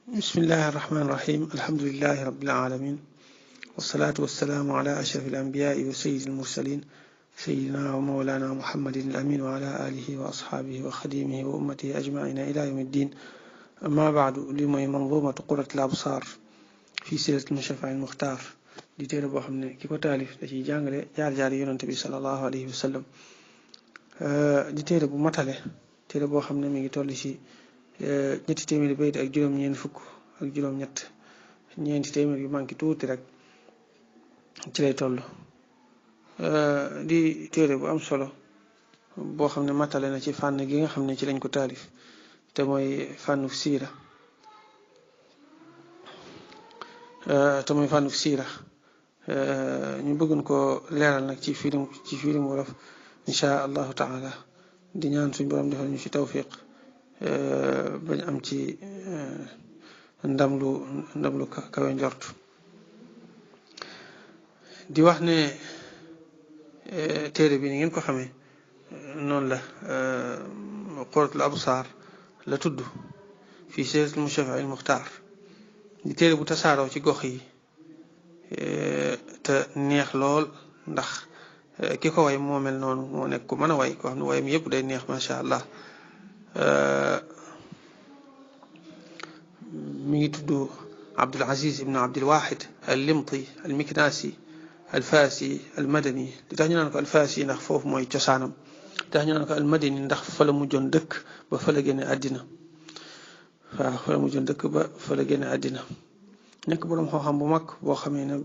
بسم الله الرحمن الرحيم. الحمد لله رب العالمين، والصلاة والسلام على أشرف الأنبياء وسيد المرسلين سيدنا ومولانا محمد الأمين وعلى آله وأصحابه وخديمه وأمته أجمعين إلى يوم الدين. أما بعد، لمي منظومة قرة الأبصار في سيرة المشفع المختار di téere boo xam ne ki ko taalif da ciy jàngale jaar-jaar yonante bi sallallahu alayhi wa sallam. di téere bu matale, téere boo xam ne mi ngi toll ci ñetti téeméeri bayt ak juróom-ñeent fukk ak juróom-ñett, ñeenti téeméer yu manqué tuuti rek ci lay toll. di téere bu am solo boo xam ne matale na ci fànn gi nga xam ne ci lañ ko taalif, te mooy fànnu siira. ñu bëggoon ko leeral nag ci firim wolof insha allahu taala, di ñaan suñ borom defal ñu ci tawfiq bañ am ci ndam lu kawe njort. di wax ne téere bi ni ngeen ko xamee noonu la, quratul absar la tudd fii siratul mushaffa al muxtaar. di téere bu tasaaroo ci gox yi te neex lool, ndax ki ko way moo mel noonu, moo nekk ku mën a way, koo xam ne wayam yëpp day neex macha allah. mi ngi tudd Abdul Aziz ibn Abdul Wahid al Limti al Miknasi al Fasi al Madani. li tax ñu naan ko al Fasi ndax foofu mooy cosaanam, li tax ñu naan ko al Madani ndax fa la mujjoon dëkk ba fa la génne àddina. waaw, fa la mujjoon dëkk ba fa la génne àddina. nekk boroom xam-xam bu mag boo xamee ne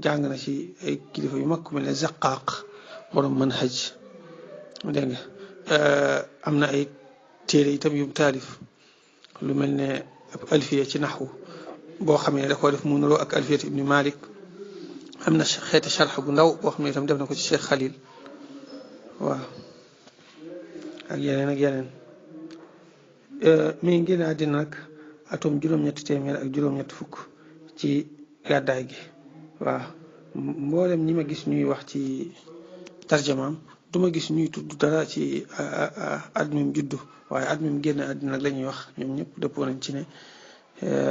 jàng na ci ay kilifa yu mag ku mel ne Zaqaaq, boroom manhaj. dégg nga am na ay téere itam yu taalif, lu mel ne ab alfiya ci naxwu boo xamee ne da koo def mu nuroo ak alfiyat ibni Malik. am na xeeti sharx bu ndaw boo xam ne itam def na ko ci Cheikh Khalil. waaw, ak yeneen ak yeneen. mi ngi génn àddina nag atum juróom-ñetti téeméer ak juróom-ñetti fukk ci gàddaay gi. waaw, mboolem ñi ma gis ñuy wax ci tarjamaam du ma gis ñuy tudd dara ci at mi mu juddu, waaye at mi mu génn àddina nag la ñuy wax. ñoom ñëpp dëppoo nañ ci ne,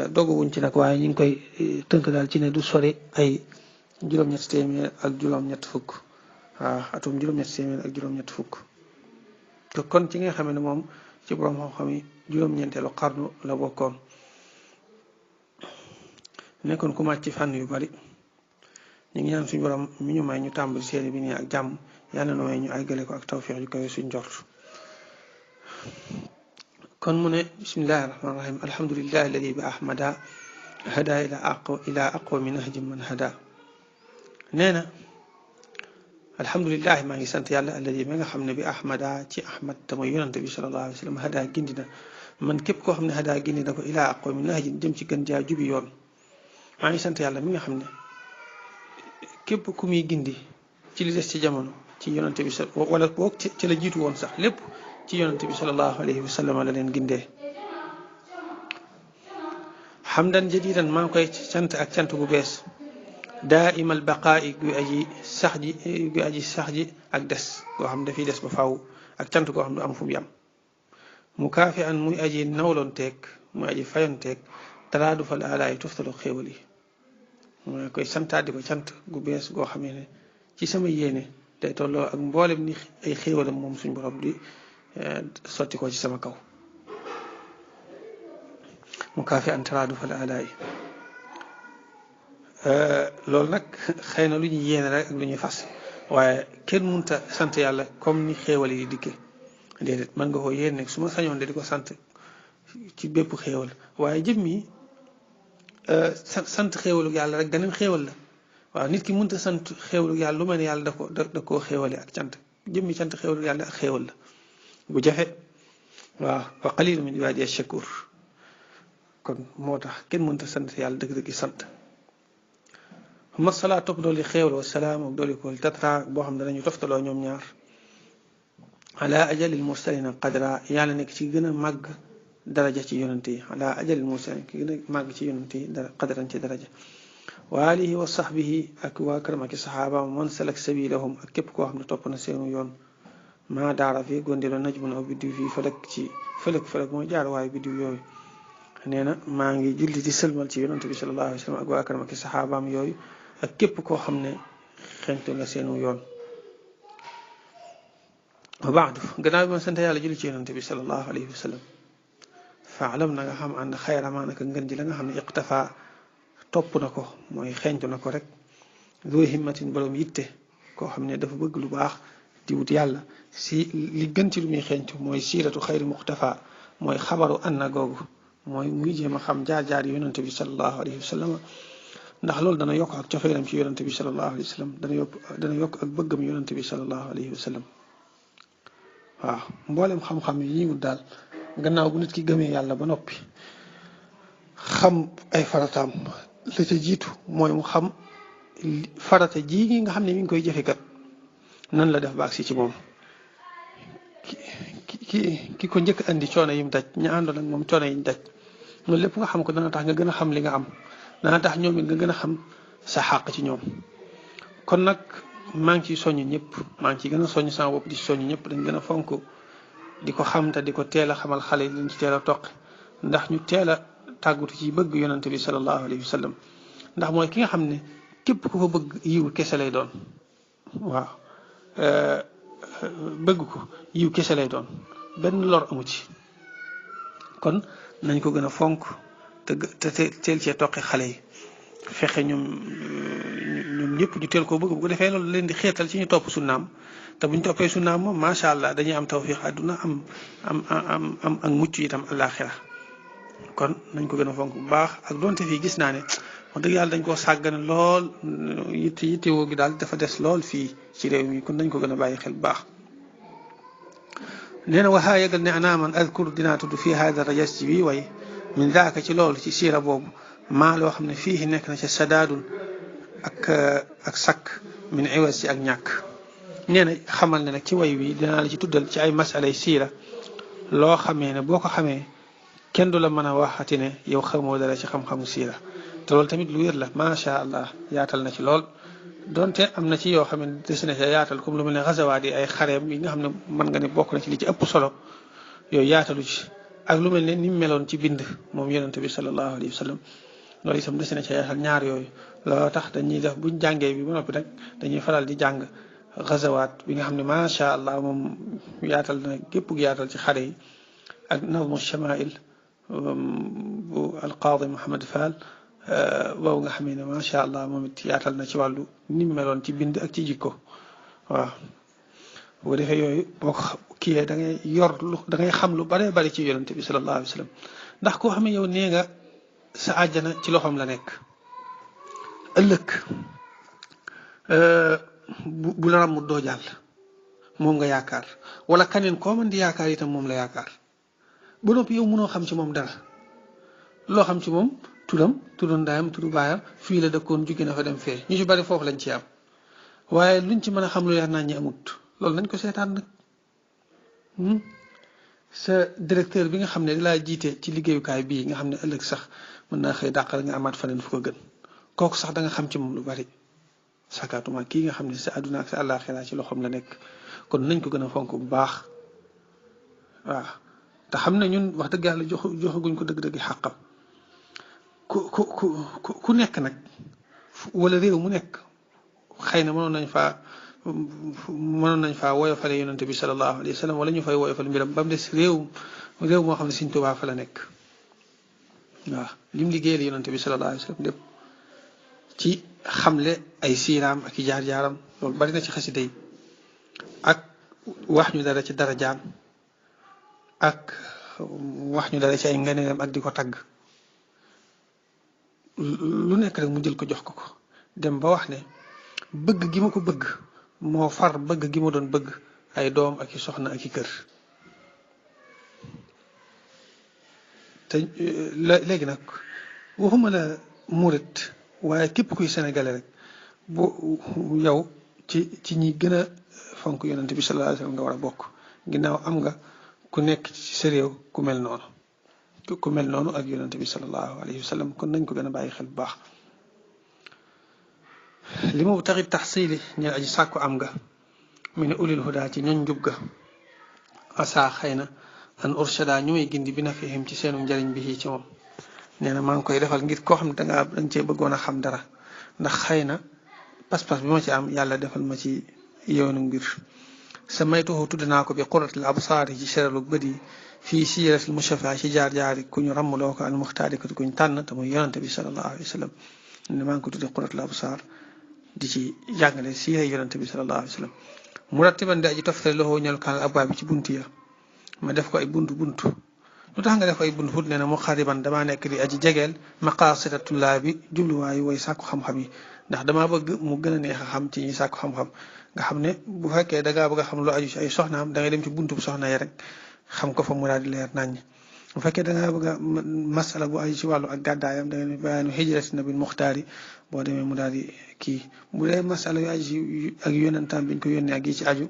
doguwuñ ci nag, waaye ñu ngi koy tënk daal ci ne du sori ay juróom-ñetti téeméer ak juróom-ñetti fukk. waaw, atum juróom-ñetti téeméer ak juróom-ñetti fukk. te kon ci nga xam ne moom ci borom xam-xam yi juróom-ñeenteelu xarnu la bokkoon. nekkoon ku màcc ci fànn yu bari. ñu ngi ñaan suñu borom mi ñu may ñu tàmbali série bi nii ak jàmm, yàlla na may ñu àggale ko ak tawfiq yu kawe suñ njort. kon mu ne bismillahi rahmaani rahim, alhamdulillahi alladi bi ahmada hada ila aqwami nahji man hada. nee na alhamdulillahi, maa ngi sant yàlla alladi mi nga xam ne bi ahmada ci ahmad te mooy yonante bi sallallahu alayhi wa sallam hada gindi na man képp koo xam ne hada gindi na ko ila aqwami nahji jëm ci gën jaa jubi yoon. maa ngi sant yàlla mi nga xam ne képp ku muy gindi ci li des ci jamono ci yonante bi wala boog ci la jiitu woon sax, lépp ci yonante bi sallallahu alayhi wa sallam la leen gindee. hamdan jadidan, maa ngi koy sant ak cant gu bees. daa imal baqaa'i gu aji sax ji ak des goo xam ne dafiy des ba faaw, ak cant goo xam ne am fu mu yam. mukaafi an, muy aji nawloon teeg, muy aji fayoon teeg talaadu fal alaay toftalu xéewal yi. maa koy santaat di ko cant gu bees goo xamee ne ci sama yéene day tolloo ak mboolem ni ay xéewalam moom suñ borom di sotti ko ci sama kaw. mu kaafi an talaadu fal alaay. loolu nag xëy na lu ñuy yéene rek ak lu ñuy fas, waaye kenn mënta sant yàlla comme ni xéewal yi dikke. déedéet, mën nga ko yéene su ma sañoon de di ko sant ci bépp xéewal, waaye jëmmi sant xéewalu yàlla rek beneen xéewal la. waaw, nit ki mënta sant xéewalu yàlla lu mel ne yàlla da koo xéewale ak cant. jëmmi sant xéewalu yàlla ak xéewal la bu jafe. waaw, wa qalilun min ibaadiya shakuur. kon moo tax kenn mënta sant yàlla dëgg-dëgg sant. ma salaat topp dooli xéewal wa salaam ak dooli ko tatra boo xam ne dañu toftaloo ñoom ñaar. ala ajalil mursalina qadra, yàlla nekk ci gën a màgg daraja ci yonante yi. ala ajalil mursalin ki gën a màgg ci yonante yi qadran ci daraja. wa alihi wa sahbihi ak waa këram ak saxaabaam man salak sabilahum ak képp koo xam ne topp na seenu yoon. maa daara fii gondelo najmun aw biddiw fii falak ci fëlëg mooy jaar waaye biddiw yooyu nee na maa ngi julli di sëlmal ci yonante bi sallallahu alayhi wa sallam ak waa këram ak saxaabaam yooyu ak képp koo xam ne xentu nga seenu yoon wa baadu gannaaw bi ma sant yàlla julli ci yonante bi sallallahu alayhi wa sallam faalam na nga xam ànd xayramaa naka ngën ji la nga xam ne iqtafa topp na ko mooy xentu na ko rek doo himmatin borom yitte koo xam ne dafa bëgg lu baax di wut yàlla si li gën ci lu muy xentu mooy siiratu xayri muqtafa mooy xabaru anna googu mooy muy jéem a xam jaar-jaar yi yonante bi sallallahu alayhi wa sallam ndax loolu dana yokk ak cofeelam ci yonante bi sallallahu alayhi wa sallam dana yokk ak bëggam yonante bi sallallahu alayhi wa sallam waaw mboolem xam-xam yi ñuy wut daal gannaaw bu nit ki gëmee yàlla ba noppi xam ay farataam la ca jiitu mooy mu xam farata ji nga xam ne mi ngi koy jëfe kat nan la def ba agsi ci moom ki ko njëkk andi coono yim daj ña àndoon ak moom coono yiñ daj loolu lépp nga xam ko dana tax nga gën a xam li nga am dana tax ñoom it nga gën a xam sa xàq ci ñoom kon nag maa ngi ciy soññ ñëpp maa ngi ciy gën a soññ sama bopp di soññ ñëpp dañ gën a fonk di ko xam te di ko teel a xamal xale yi liñ ci teel a toq ndax ñu teel a tàggatu ci bëgg yonante bi sallallahu alayhi wa sallam ndax mooy ki nga xam ne képp ku ko bëgg yiw kese lay doon waaw bëgg ko yiw kese lay doon benn lor amu ci kon nañ ko gën a fonk te teel cee toqi xale yi fexe ñoom ñëpp ñu teel koo bëgg bu ko defee loolu leen di xeetal ci ñu topp sunnaam te buñ toppee sunnaam moom macha allah dañuy am tawfiq àdduna am ak mucc itam àllaaxira kon nañ ko gën a fonk bu baax ak donte fii gis naa ne wax dëgg yàlla dañ koo sàggane lool yittewoo gi daal dafa des lool fii ci réew mi kon nañ ko gën a bàyyi xel bu baax nee na waxaa yëgal ne ana man adkur dinaa tudd fii hada rajas ci bii way min daaka ci loolu ci siira boobu maa loo xam ne fii nekk na ca sadaadun ak sakk min iwas ci ak ñàkk nee na xamal ne nag ci way wi dinaa la ci tuddal ci ay masalay siira loo xamee ne boo ko xamee kenn du la mën a waxati ne yow xamoo dara ci xam-xamu siira te loolu tamit lu wér la macha allah yaatal na ci lool donte am na ci yoo xam ne des na ca yaatal comme lu mel ne xasawaat yi ay xareem yi nga xam ne mën nga ne bokk na ci li ci ëpp solo yooyu yaatalu ci ak lu mel ne ni mu meloon ci bind moom yonente bi sallallahu alayhi wa sallam loolu itam des na ca yaatal ñaar yooyu looloo tax dañuy def buñ jàngee bi ba noppi nag dañuy faral di jàng xasawaat bi nga xam ne macha allah moom yaatal na gépp yaatal ci xare yi ak nazmu shamail bu alqaadi Muhammad Fall boobu nga xam ne macha allah moom it yaatal na ci wàllu ni mu meloon ci bind ak ci jikko waaw bu ko defee yooyu boo ko kiyee da ngay da ngay xam lu bare bari ci yonente bi sallallahu alayhi wa sallam ndax koo xam ne yow nee nga sa àjjana ci loxoom la nekk ëllëg bu la ramut doo jàll moom nga yaakaar wala kaneen koo mën di yaakaar itam moom la yaakaar ba noppi yow mënoo xam ci moom dara loo xam ci moom turam ndaayam turu baayam fii la dëkkoon jóge na fa dem fee ñu ci bari foofu lañ ci am waaye luñ ci mën a xam lu leer nañ ñi amut loolu nañ ko seetaan nag sa directeur bi nga xam ne di laa jiite ci liggéeyukaay bii nga xam ne ëllëg sax mën naa xëy dàqal nga amaat faneen fu ko gën kooku sax da nga xam ci moom lu bari sakaatuma kii nga xam ne sa àdduna ak sa àllaaxira ci loxoom la nekk kon nañ ko gën a fonk bu baax waaw te xam ne ñun wax dëgg yàlla joxaguñ ko dëgg-dëgg xàqam ku nekk nag wala réew mu nekk xëy na mënoon nañ faa woyofale yonente bi sallallahu alayhi wa sallam wala ñu fay woyofal mbiram ba mu des réew moo xam ne Sëriñ Tuubaa fa la nekk waaw lim liggéeyal yonente bi sallallahu alayhi wa sallam lépp ci xamle ay siiraam ak i jaar-jaaram loolu bari na ci xasida yi ak wax ñu dara ci darajaam ak wax ñu dara ci ay nganeelam ak di ko tagg lu nekk rek mu jël ko jox ko dem ba wax ne bëgg gi ma ko bëgg moo far bëgg gi ma doon bëgg ay doom ak i soxna ak i kër te léegi nag waxuma la murit waaye képp kuy sénégalais rek bu yow ci ñi gën a fonk yonente bi sallallahu alayhi wa sallam nga war a bokk ginnaaw am nga ku nekk ci sa réew ku mel noonu ak yonente bi sallallahu alayhi wa sallam kon nañ ko gën a bàyyi xel bu baax li mu taxit taxsili ñeen aji sàkku am nga mu ne ulil huda ci ñoñ njub ga asa xëy na an urshada ñu may gindi bi na fihim ci seenu njëriñ bi ci moom nee na maa ngi koy defal ngir koo xam ne danga cee bëggoon a xam dara ndax xëy na pas-pas bi ma ci am yàlla defal ma ci yoonu ngir samaytuhu tudd naa ko bi qurratil absaar ci seralu bët yi fii siiratil mustafa ci jaar-jaari ku ñu ràmmloo ko al muxtaari ko kuñ tànn te muy yonante bi sallallahu alayhi wa sallam ne maa ngi ko tudde qurratil absaar di ci jàngale siira yonante bi sallallahu alayhi wa sallam murattiban di aji toftale loxo ñel kan abwaab bi ci buntu ya ma def ko ay buntu lu tax nga def ko ay buntu nee na mu xariban damaa nekk di aji jegeel maqaasida tullaabi jubluwaayu way sàkku xam-xam yi ndax damaa bëgg mu gën a neex a xam ci ñi sàkku xam-xam nga xam ne bu fekkee da ngaa bëgg a xam lu aju ci ay soxnaam da ngay dem ci buntu bu soxna yi rek xam ko fa mu daal di leer naññ bu fekkee da ngaa bëgg a masala bu aju ci wàllu ak gàddaayam da ngay bayaanu hijrati nabil muxtaari boo demee mu daal di kii bu dee masala yu aju ci ak yonentam biñ ko yónnee ak yi ci aju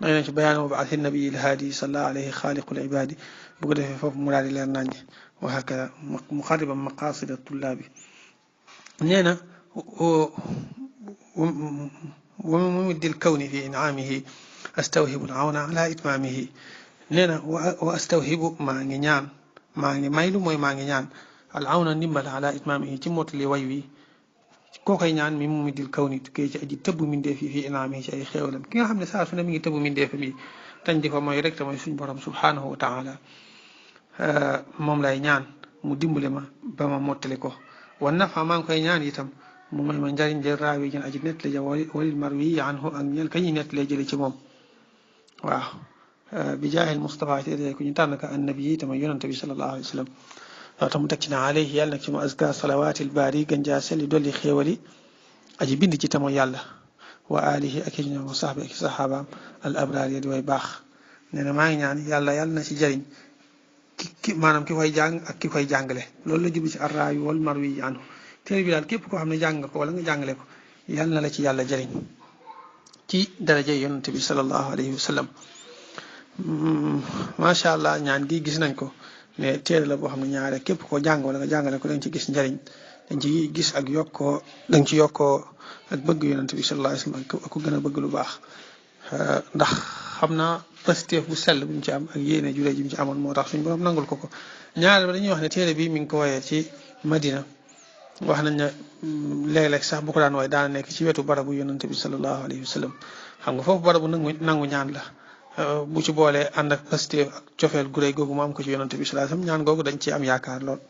da ngay dem ci bayaanu mab'athi nabiyil haadi sallallahu alayhi xaaliqul ibaadi bu ko defee foofu mu daal di leer naññ wa hakaza muqarriban maqaasida tullaabi nee na وممد الكون في إنعامه أستوهب العون على إتمامه نينا وأستوهب ما نيان ما مايلو موي ما نيان العون نيمبال على إتمامه تيموت لي ويوي كوكاي ñaan mi mumid الكون kay ci aji tebb min def fi in'amihi ci ay xéewalam ki nga xam ne saa su ne mi ngi tebb min def mi tañ di ko mooy rek te mooy suñu borom subhanahu wa ta'ala moom lay ñaan mu dimbale ma ba ma mottali ko wa nafa maa ngi koy ñaan itam mu may ma njariñ jël raawi jën aji nett la ja walil marwi anhu ak ñel kañuy nett lay jële ci moom waaw bi jaahil Mustafa te ku ñu tànn ka annabi yi tamit yonante bi sallallahu alayhi wa sallam waaw tam mu teg ci na alayhi yàlla nag ci mu azka salawaatil baari gën jaa selli dolli xéewali aji bind ci tamo yàlla wa alihi ak i ñoom sahbi ak sahabaam al abraar ya di way baax nee na maa ngi ñaan yàlla na ci jariñ ki maanaam ki koy jàng ak ki koy jàngale loolu la jublu ci arraawi wal marwi anhu téere bi daal képp koo xam ne jàng nga ko wala nga jàngale ko yàlla na la ci yàlla jëriñ ci daraja yonent bi sallallahu alayhi wa sallam macha allah ñaan gi gis nañ ko ne téere la boo xam ne ñaare képp koo jàng wala nga jàngale ko dañ ci gis njëriñ dañ ci gis ak yokkoo dañ ci yokkoo ak bëgg yonent bi sallallahu alayhi wa sallam ak ko gën a bëgg lu baax ndax xam naa positif bu sell bu mu ci am ak yéene juree ji mu ci amoon moo tax suñu borom nangul ko ñaare ba dañuy wax ne téere bi mi ngi ko woyee ci Madina wax nañ ne léeg-léeg sax bu ko daan wooye daana nekk ci wetu barabu yonante bi sallallahu alayhi wa sallam xam nga foofu barabu nangu ñaan la bu ci boolee ànd ak pastéef ak cofeel gu réy googu mu am ko ci yonante bi sallallahu alayhi wa sallam ñaan googu dañ ci am yaakaar lool